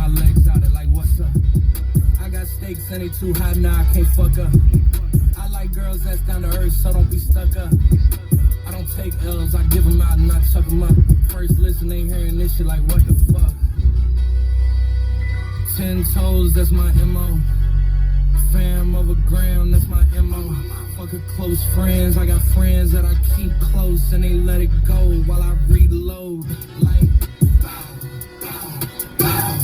my legs out it like what's up? I got stakes and they too high now, I can't fuck up. I like girls that's down to earth, so don't be stuck up. I don't take L's, I give them out and I chuck them up. First listen, ain't hearing this shit like what the fuck? 10 toes, that's my MO. Fam over gram, that's my MO. Fucking close friends, I got friends that I keep close and they let it go while I reload. Like,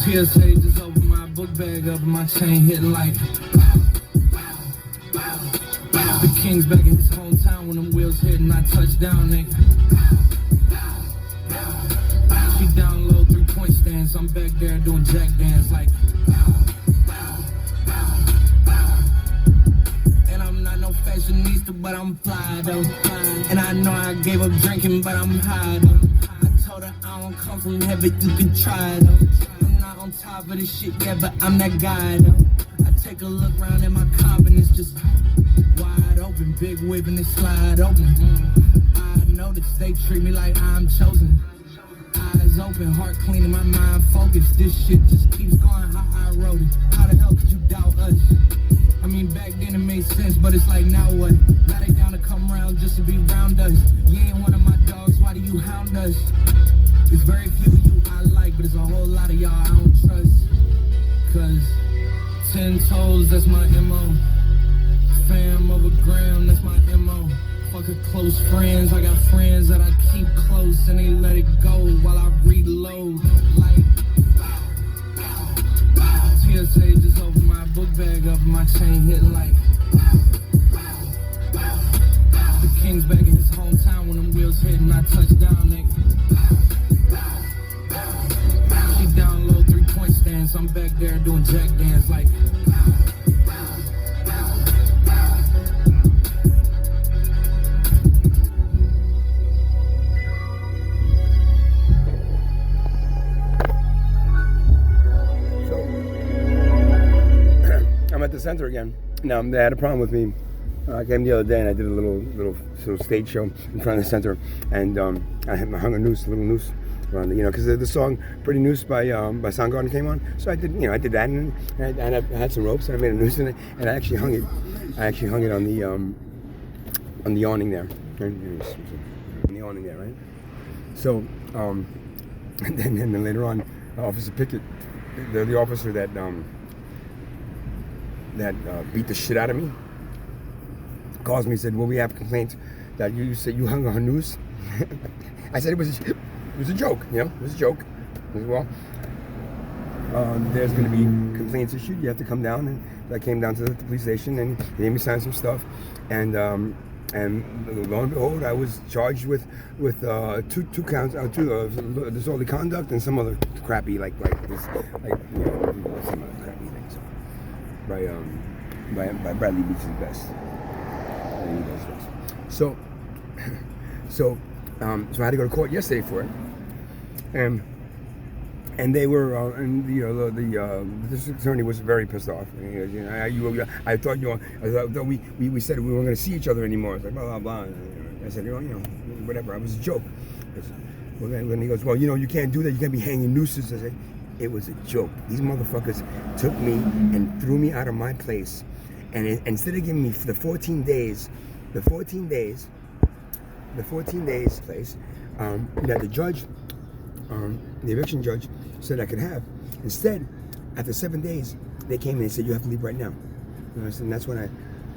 TSA just opened my book bag up and my chain hitting like. The king's back in his hometown when them wheels hit and I touch down, nigga. She down low, 3-point stance, I'm back there doing jack dance like. And I'm not no fashionista, but I'm fly though. And I know I gave up drinking, but I'm high though. I told her I don't come from heaven, you can try though. I'm not on top of this shit yet, but I'm that guy though. I take a look around in my confidence just wide open, big whip and they slide open. I notice they treat me like I'm chosen. Eyes open, heart clean and my mind focused. This shit just keeps going how I wrote it. How the hell could you doubt us? I mean, back then it made sense, but it's like, now what? Now they down to come around just to be around us. You ain't one of my dogs, why do you hound us? There's very few of you I like, but there's a whole lot of y'all I don't trust. Cause 10 toes, that's my MO. Fam over gram, that's my MO. Fucking close friends, I got friends that I keep close and they let it go while I reload. Like, TSA just opened my book bag up and my chain hitting like. The king's back in his hometown when them wheels hit and I touch down, nigga. She down low, 3-point stance, I'm back there doing jack dance like. At the center again. Now they had a problem with me. I came the other day and I did a little stage show in front of the center, and I hung a little noose around the, because the song "Pretty Noose" by Soundgarden came on. So I did, I did that, and I had some ropes and I made a noose in it, and I actually hung it. On the awning there. On the awning there, right? So and then later on, Officer Pickett, the officer that beat the shit out of me, calls me and said, well, we have complaints that you said you hung a noose. I said it was a joke, it was a joke. I said, well, there's going to be complaints issued, you have to come down. And I came down to the police station and he made me sign some stuff, and lo and behold, I was charged with two counts, disorderly conduct and some other crappy some other crappy things. By Bradley Beach's best. So I had to go to court yesterday for it, and they were the district attorney was very pissed off. I thought we said we weren't going to see each other anymore. It's like blah blah blah. I said whatever. It was a joke. When he goes, well, you can't do that. You can't be hanging nooses. I said, it was a joke. These motherfuckers took me and threw me out of my place, and instead of giving me the 14 days place, that the judge, the eviction judge, said I could have. Instead, after 7 days, they came in and said you have to leave right now. And that's when I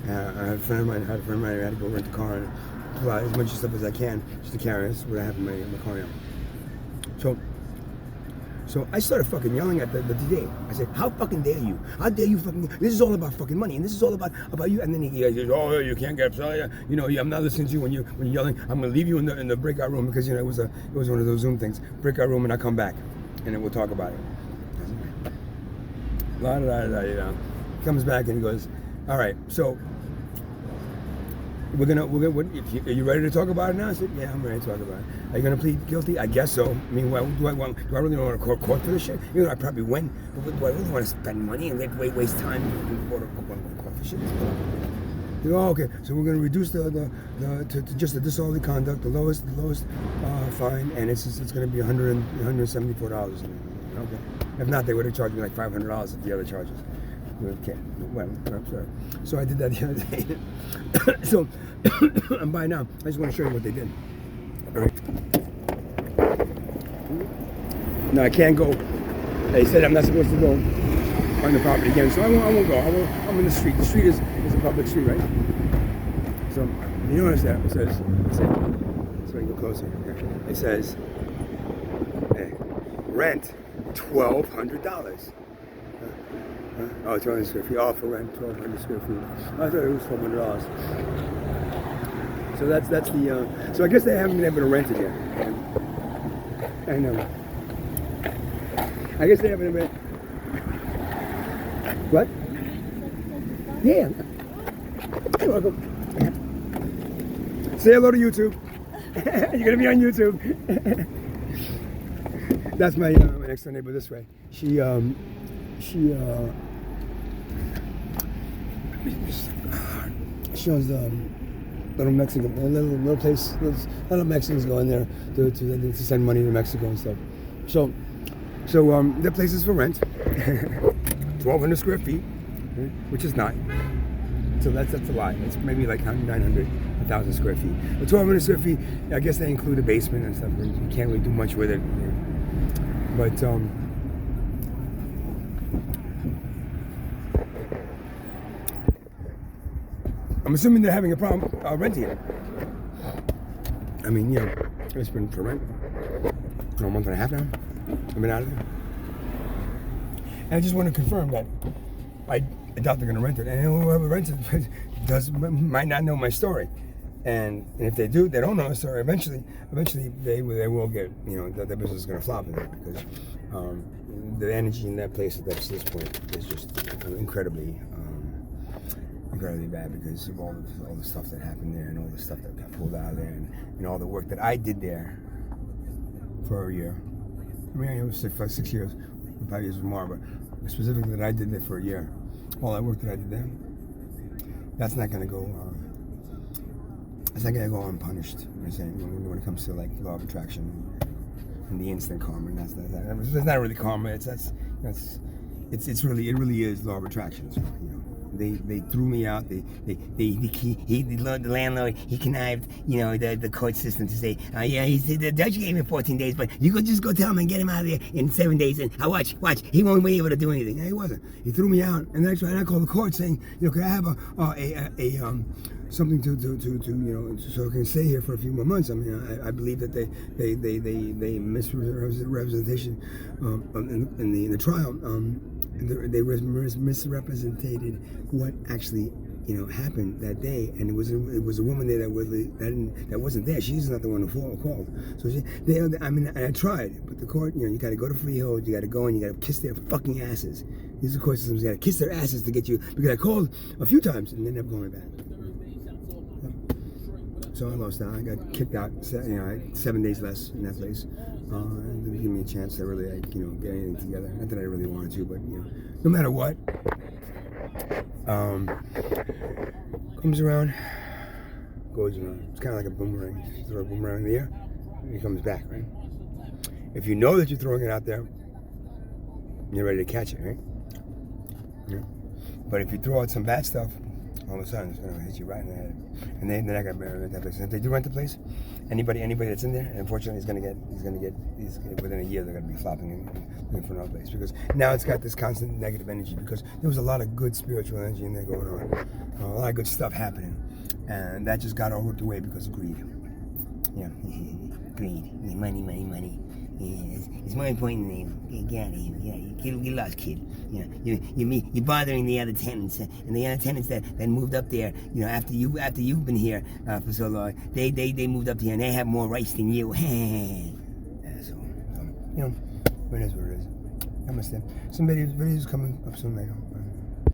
had a friend of mine. I had to go rent a car and pull out as much stuff as I can just to carry. That's what I have in my car now. So I started fucking yelling at the DA. I said, how fucking dare you? How dare you fucking... This is all about fucking money, and this is all about you. And then he goes, oh, you can't get upset. I'm not listening to you when you're yelling. I'm going to leave you in the breakout room because, it was one of those Zoom things. Breakout room, and I'll come back, and then we'll talk about it. He comes back, and he goes, all right, so... Are you ready to talk about it now? I said, yeah, I'm ready to talk about it. Are you going to plead guilty? I guess so. I mean, do I really want to go to court for this shit? I probably win, but do I really want to spend money and waste time and go to court for shit? You go, okay, so we're going to reduce to just the disorderly conduct, the lowest fine, and it's going to be $174. Okay. If not, they would have charged me like $500 at the other charges. Okay. Well, I'm sorry. So I did that the other day. So I'm by now. I just want to show you what they did. All right. No, I can't go. They said I'm not supposed to go on the property again, so I won't go. I'm in the street. The street is a public street, right? So you notice that it says, so I go closer. It says, rent $1,200. Oh, 1,200 square feet. Oh, for rent, 1,200 square feet. I thought it was $1,200. So that's the. So I guess they haven't been able to rent it yet. I know. I guess they haven't been. What? Yeah. You're welcome. Say hello to YouTube. You're gonna be on YouTube. That's my next door neighbor this way. She shows little Mexican, little place. A lot of Mexicans go in there to send money to Mexico and stuff. So the place is for rent, 1,200 square feet, which is not. So that's a lot. It's maybe like 900, 1,000 square feet. But 1,200 square feet, I guess they include a basement and stuff. You can't really do much with it. But I'm assuming they're having a problem renting it. I mean, you know, it's been for rent for a month and a half now. I've been out of there. And I just want to confirm that I doubt they're going to rent it. And whoever rents it might not know my story. And if they do, they don't know my story. Eventually they will get, you know, their business is going to flop in there because the energy in that place at this point is just incredibly bad because of all the stuff that happened there and all the stuff that got pulled out of there and all the work that I did there for a year. I mean, it was 6 years, 5 years more, but specifically that I did there for a year. All that work that I did there, that's not going to go. It's not going to go unpunished. You know what I'm saying? When it comes to like law of attraction and the instant karma, and that's it's not really karma. It really is law of attraction. So, you know. They threw me out. The landlord, he connived, you know, the court system to say, yeah, he said the judge gave him 14 days, but you could just go tell him and get him out of there in 7 days, and watch, he won't be able to do anything. No, he wasn't. He threw me out, and that's why I called the court saying, you know, could I have something to you know, so I can stay here for a few more months. I mean, I believe that they misrepresentation in the trial. They misrepresented what actually, you know, happened that day, and it was a woman there that wasn't there. She's not the one who called. So I tried, but the court, you know, you got to go to Freehold, you got to go and you got to kiss their fucking asses. These are court systems. You got to kiss their asses to get you, because I called a few times and they never called me back. So I lost out. I got kicked out. You know, I had 7 days less in that place. And they give me a chance to really, like, you know, get anything together. Not that I really wanted to, but you know, no matter what, comes around, goes around. It's kind of like a boomerang. You throw a boomerang in the air, and it comes back, right? If you know that you're throwing it out there, you're ready to catch it, right? Yeah. But if you throw out some bad stuff, all of a sudden it's gonna hit you right in the head, and they're not gonna rent that place. And if they do rent the place, anybody that's in there, unfortunately, he's within a year they're gonna be flopping in for another place, because now it's got this constant negative energy, because there was a lot of good spiritual energy in there going on, a lot of good stuff happening, and that just got all ripped away because of greed. Yeah, greed, money. Yeah, it's more important than you. Get out of here. Yeah, you lost, kid. You know, you're bothering the other tenants, and the other tenants that moved up there. You know, after you've been here for so long, they moved up here and they have more rights than you. Asshole. You know, it is what it is. Namaste. Some videos coming up soon later.